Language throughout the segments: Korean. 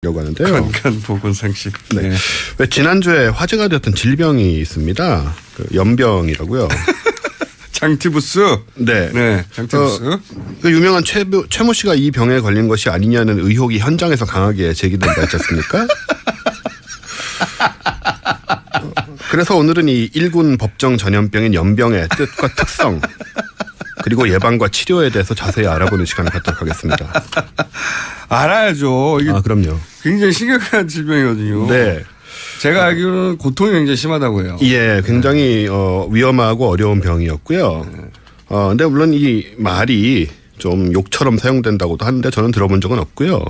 려고 하는데요. 건강보건상식. 네. 왜 지난주에 화제가 되었던 질병이 있습니다. 그 연병이라고요. 장티푸스. 네. 네. 장티푸스. 그 유명한 최모 씨가 이 병에 걸린 것이 아니냐는 의혹이 현장에서 강하게 제기된 바 있지 않습니까? 그래서 오늘은 이 1군 법정 전염병인 연병의 뜻과 특성 그리고 예방과 치료에 대해서 자세히 알아보는 시간을 갖도록 하겠습니다. 알아야죠. 이게 그럼요. 굉장히 심각한 질병이거든요. 네. 제가 알기로는 고통이 굉장히 심하다고 해요. 예, 굉장히 위험하고 어려운 병이었고요. 근데 물론 이 말이 좀 욕처럼 사용된다고도 하는데 저는 들어본 적은 없고요.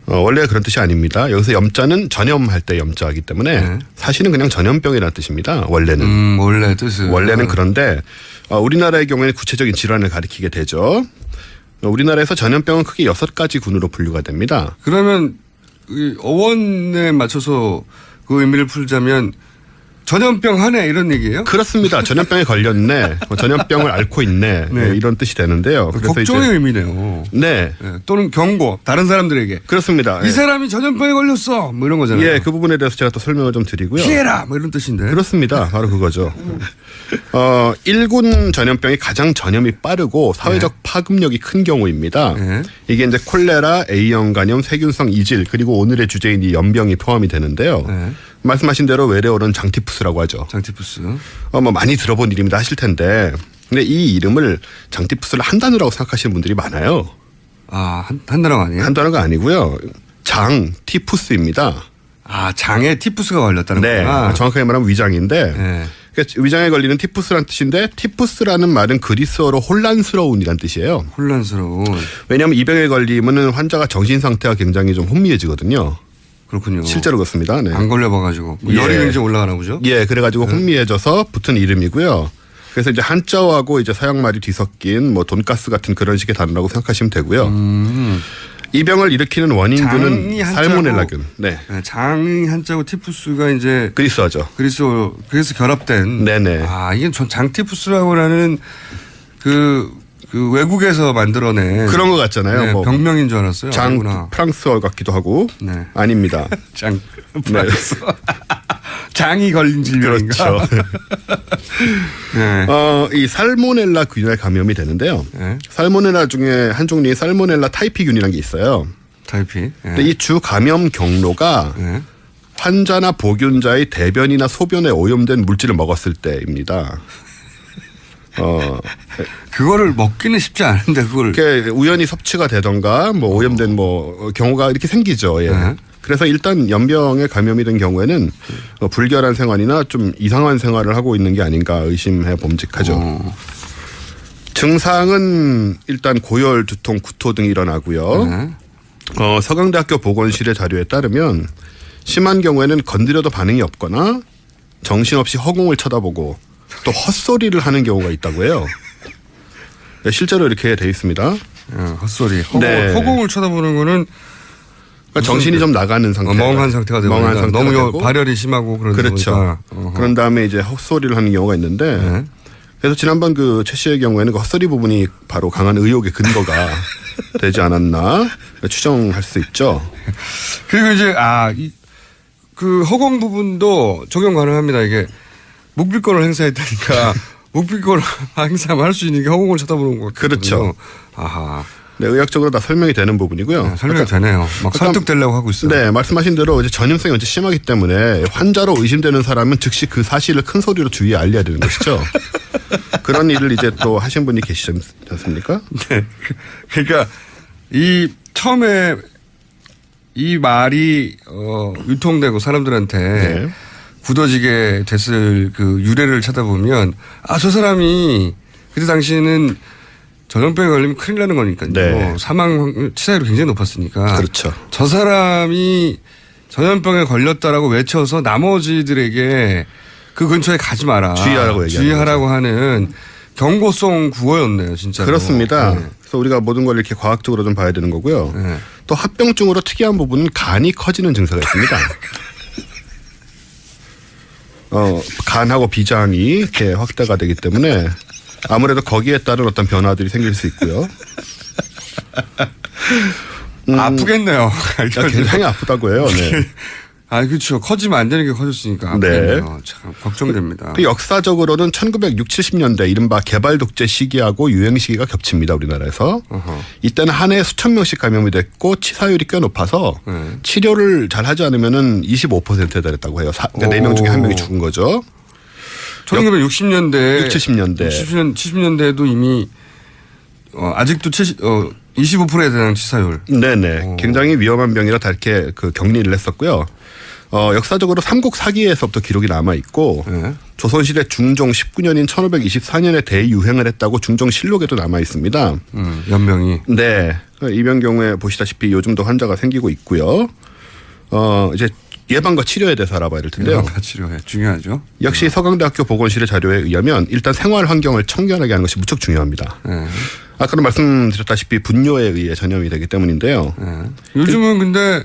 원래 그런 뜻이 아닙니다. 여기서 염자는 전염할 때 염자이기 때문에 사실은 그냥 전염병이라는 뜻입니다. 원래는. 원래 뜻은. 원래는 그런데 우리나라의 경우에는 구체적인 질환을 가리키게 되죠. 우리나라에서 전염병은 크게 6가지 군으로 분류가 됩니다. 그러면 어원에 맞춰서 그 의미를 풀자면 전염병 하네 이런 얘기예요? 그렇습니다. 전염병에 걸렸네. 전염병을 앓고 있네. 네. 이런 뜻이 되는데요. 그래서 걱정의 이제 의미네요. 네. 또는 경고 다른 사람들에게. 그렇습니다. 이 사람이 전염병에 걸렸어. 뭐 이런 거잖아요. 예, 그 부분에 대해서 제가 또 설명을 좀 드리고요. 피해라. 뭐 이런 뜻인데. 그렇습니다. 바로 그거죠. 1군 전염병이 가장 전염이 빠르고 사회적 파급력이 큰 경우입니다. 이게 이제 콜레라, A형 간염, 세균성 이질 그리고 오늘의 주제인 이 연병이 포함이 되는데요. 말씀하신 대로 외래어로는 장티푸스라고 하죠. 장티푸스. 뭐 많이 들어본 이름이다 하실 텐데, 근데 이 이름을 장티푸스를 한 단어라고 생각하시는 분들이 많아요. 한 단어가 아니에요? 한 단어가 아니고요. 장티푸스입니다. 장에 티푸스가 걸렸다는 네, 거구나. 정확하게 말하면 위장인데, 그러니까 위장에 걸리는 티푸스라는 뜻인데, 티푸스라는 말은 그리스어로 혼란스러운이란 뜻이에요. 혼란스러운. 왜냐하면 이 병에 걸리면은 환자가 정신 상태가 굉장히 좀 혼미해지거든요. 그렇군요. 실제로 그렇습니다. 네. 안 걸려봐가지고 열이 굉장히 올라가나 보죠. 예, 그래가지고 혼미해져서 붙은 이름이고요. 그래서 이제 한자어하고 이제 서양말이 뒤섞인 뭐 돈가스 같은 그런 식의 단어라고 생각하시면 되고요. 이 병을 일으키는 원인균은 살모넬라균. 네. 장이 한자고 티푸스가 이제 그리스어죠. 그래서 결합된. 네네. 이게 장티푸스라고 하는 그 외국에서 만들어낸 그런 것 같잖아요. 네, 뭐 병명인 줄 알았어요. 장 프랑스어 같기도 하고. 네. 아닙니다. 장 프랑스. 장이 걸린 질병인가? 그렇죠. 네. 이 살모넬라 균에 감염이 되는데요. 살모넬라 중에 한 종류의 살모넬라 타이피균이라는 게 있어요. 타이피. 근데 이 주 감염 경로가 환자나 보균자의 대변이나 소변에 오염된 물질을 먹었을 때입니다. 그거를 먹기는 쉽지 않은데 그걸. 이렇게 우연히 섭취가 되던가 뭐 오염된 뭐 경우가 이렇게 생기죠. 예. 그래서 일단 연병에 감염이 된 경우에는 불결한 생활이나 좀 이상한 생활을 하고 있는 게 아닌가 의심해 봄직하죠. 증상은 일단 고열, 두통, 구토 등이 일어나고요. 서강대학교 보건실의 자료에 따르면 심한 경우에는 건드려도 반응이 없거나 정신없이 허공을 쳐다보고 또 헛소리를 하는 경우가 있다고 해요. 네, 실제로 이렇게 돼 있습니다. 헛소리. 허공을 쳐다보는 거는 그러니까 정신이 좀 나가는 상태. 멍한 상태가 되고 너무 발열이 심하고 그런 그렇죠. 그런 다음에 이제 헛소리를 하는 경우가 있는데 그래서 지난번 그 최 씨의 경우에는 그 헛소리 부분이 바로 강한 의혹의 근거가 되지 않았나 추정할 수 있죠. 그리고 이제 그 허공 부분도 적용 가능합니다. 이게 묵비권을 행사했다니까 묵비권을 행사하면 할 수 있는 게 허공을 쳐다보는 거 같거든요. 그렇죠. 아하. 네, 의학적으로 다 설명이 되는 부분이고요. 설명이 되네요. 막 설득되려고 하고 있어요. 네, 말씀하신 대로 이제 전염성이 언제 심하기 때문에 환자로 의심되는 사람은 즉시 그 사실을 큰 소리로 주위에 알려야 되는 것이죠. 그런 일을 이제 또 하신 분이 계시지 않습니까? 네. 그러니까 처음에 이 말이 유통되고 사람들한테 굳어지게 됐을 그 유래를 찾아보면 저 사람이 그때 당시에는 전염병에 걸리면 큰일 나는 거니까요. 네. 사망 치사율이 굉장히 높았으니까. 그렇죠. 저 사람이 전염병에 걸렸다라고 외쳐서 나머지들에게 그 근처에 가지 마라. 주의하라고 하는 경고성 구호였네요, 진짜. 그렇습니다. 그래서 우리가 모든 걸 이렇게 과학적으로 좀 봐야 되는 거고요. 또 합병증으로 특이한 부분은 간이 커지는 증세가 있습니다. 간하고 비장이 이렇게 확대가 되기 때문에 아무래도 거기에 따른 어떤 변화들이 생길 수 있고요. 아프겠네요. 굉장히 아프다고 해요. 네. 아, 그렇죠. 커지면 안 되는 게 커졌으니까 아프겠네요. 참 걱정됩니다. 그 역사적으로는 1960, 70년대 이른바 개발 독재 시기하고 유행 시기가 겹칩니다. 우리나라에서. 이때는 한 해에 수천 명씩 감염이 됐고 치사율이 꽤 높아서 치료를 잘 하지 않으면은 25%에 달했다고 해요. 그러니까 4명 중에 1명이 죽은 거죠. 1960년대, 60, 70년대. 70년대에도 이미 아직도 25%에 대한 치사율. 네네. 굉장히 위험한 병이라 다 이렇게 그 격리를 했었고요. 역사적으로 삼국 사기에서부터 기록이 남아 있고 조선시대 중종 19년인 1524년에 대유행을 했다고 중종실록에도 남아 있습니다. 연명이. 네. 이번 경우에 보시다시피 요즘도 환자가 생기고 있고요. 이제 예방과 치료에 대해서 알아봐야 될 텐데요. 예방과 치료에 중요하죠. 역시 서강대학교 보건실의 자료에 의하면 일단 생활 환경을 청결하게 하는 것이 무척 중요합니다. 아까도 말씀드렸다시피 분뇨에 의해 전염이 되기 때문인데요. 요즘은 근데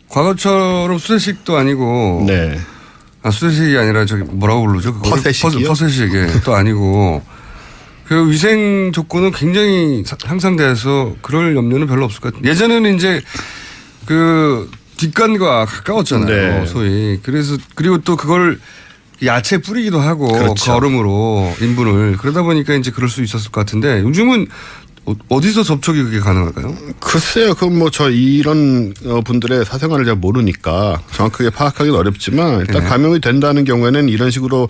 과거처럼 수세식도 아니고, 네. 수세식이 아니라 저기 뭐라고 부르죠? 퍼세식이요? 퍼세식이 또 아니고 그 위생 조건은 굉장히 향상돼서 그럴 염려는 별로 없을 것 같아요. 예전에는 이제 그 뒷간과 가까웠잖아요. 네. 소위. 그래서 그리고 또 그걸 야채 뿌리기도 하고 그렇죠. 그 얼음으로 인분을 그러다 보니까 이제 그럴 수 있었을 것 같은데 요즘은 어디서 접촉이 그게 가능할까요? 글쎄요. 그럼 뭐 저 이런 분들의 사생활을 잘 모르니까 정확하게 파악하기는 어렵지만 일단 감염이 된다는 경우에는 이런 식으로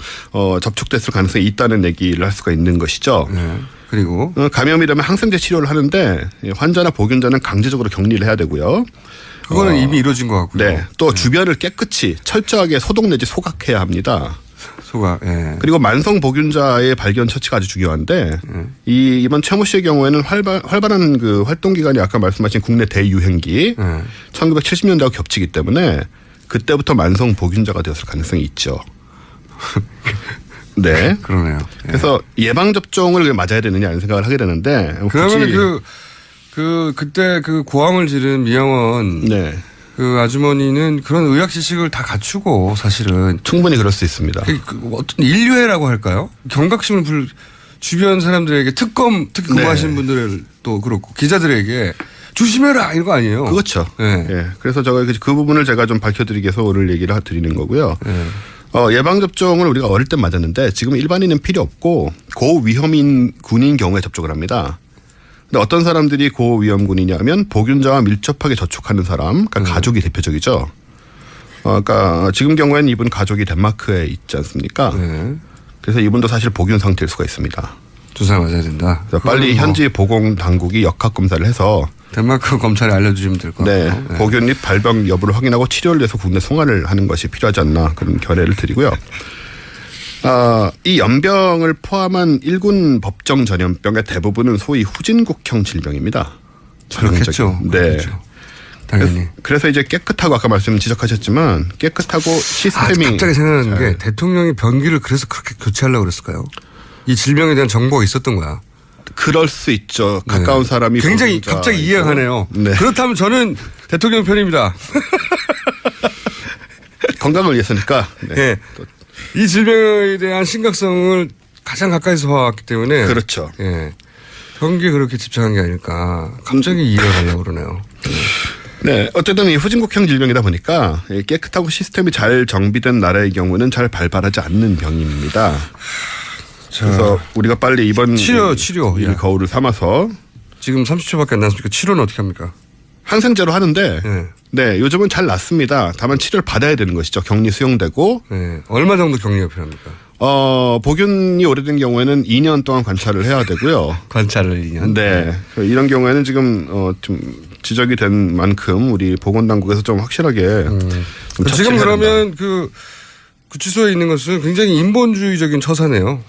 접촉됐을 가능성이 있다는 얘기를 할 수가 있는 것이죠. 그리고 감염이 되면 항생제 치료를 하는데 환자나 보균자는 강제적으로 격리를 해야 되고요. 그거는 이미 이루어진 것 같고요. 네. 또 주변을 깨끗이 철저하게 소독 내지 소각해야 합니다. 소가. 예. 그리고 만성 보균자의 발견 처치가 아주 중요한데 이번 최모 씨의 경우에는 활발한 그 활동 기간이 아까 말씀하신 국내 대유행기 1970년대와 겹치기 때문에 그때부터 만성 보균자가 되었을 가능성이 있죠. 네. 그러네요. 예. 그래서 예방 접종을 맞아야 되느냐 이런 생각을 하게 되는데 그러면 그때 그 고함을 지른 미영원 네. 그 아주머니는 그런 의학 지식을 다 갖추고 사실은 충분히 그럴 수 있습니다. 어떤 인류애라고 할까요? 경각심을 주변 사람들에게 특히 근무하시는 분들도 그렇고 기자들에게 조심해라 이거 아니에요? 그렇죠. 네. 예. 그래서 제가 그 부분을 제가 좀 밝혀드리기 위해서 오늘 얘기를 드리는 거고요. 예방 접종을 우리가 어릴 때 맞았는데 지금 일반인은 필요 없고 고위험인 군인 경우에 접종을 합니다. 근데 어떤 사람들이 고위험군이냐면 보균자와 밀접하게 접촉하는 사람, 그러니까 가족이 대표적이죠. 그러니까 지금 경우에는 이분 가족이 덴마크에 있지 않습니까? 그래서 이분도 사실 보균 상태일 수가 있습니다. 주사 맞아야 된다. 그래서 빨리 현지 보건 당국이 역학 검사를 해서 덴마크 검찰에 알려주시면 될 것 같아요. 네, 보균 및 발병 여부를 확인하고 치료를 위해서 국내 송환을 하는 것이 필요하지 않나 그런 결의를 드리고요. 이 연병을 포함한 1군 법정 전염병의 대부분은 소위 후진국형 질병입니다. 그렇겠죠. 네. 그렇겠죠. 당연히. 그래서 이제 깨끗하고 아까 말씀 지적하셨지만 깨끗하고 시스템이 갑자기 생각나는 게 대통령이 변기를 그래서 그렇게 교체하려고 그랬을까요? 이 질병에 대한 정보가 있었던 거야. 그럴 수 있죠. 가까운 사람이 굉장히 갑자기 이해가 가네요. 네. 그렇다면 저는 대통령 편입니다. 건강을 위해서니까. 네. 네. 이 질병에 대한 심각성을 가장 가까이서 봐왔기 때문에 그렇죠. 예. 변기에 그렇게 집착한 게 아닐까. 갑자기 이해가 가려고 그러네요. 네. 어쨌든 이 후진국형 질병이다 보니까 깨끗하고 시스템이 잘 정비된 나라의 경우는 잘 발발하지 않는 병입니다. 그래서 우리가 빨리 이번 치료. 이 예. 거울을 삼아서 지금 30초밖에 안 남았으니까 치료는 어떻게 합니까? 항생제로 하는데 네. 네, 요즘은 잘 낫습니다. 다만 치료를 받아야 되는 것이죠. 격리 수용되고. 네. 얼마 정도 격리가 필요합니까? 보균이 오래된 경우에는 2년 동안 관찰을 해야 되고요. 관찰을 2년. 네. 이런 경우에는 지금 좀 지적이 된 만큼 우리 보건당국에서 좀 확실하게 좀 지금 그러면 그 구치소에 있는 것은 굉장히 인본주의적인 처사네요.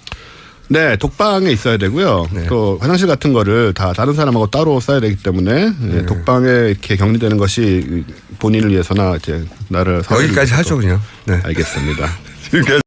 네, 독방에 있어야 되고요. 네. 또 화장실 같은 거를 다 다른 사람하고 따로 써야 되기 때문에 독방에 이렇게 격리되는 것이 본인을 위해서나 이제 나를 여기까지 하죠 그냥. 네. 알겠습니다. 지금까지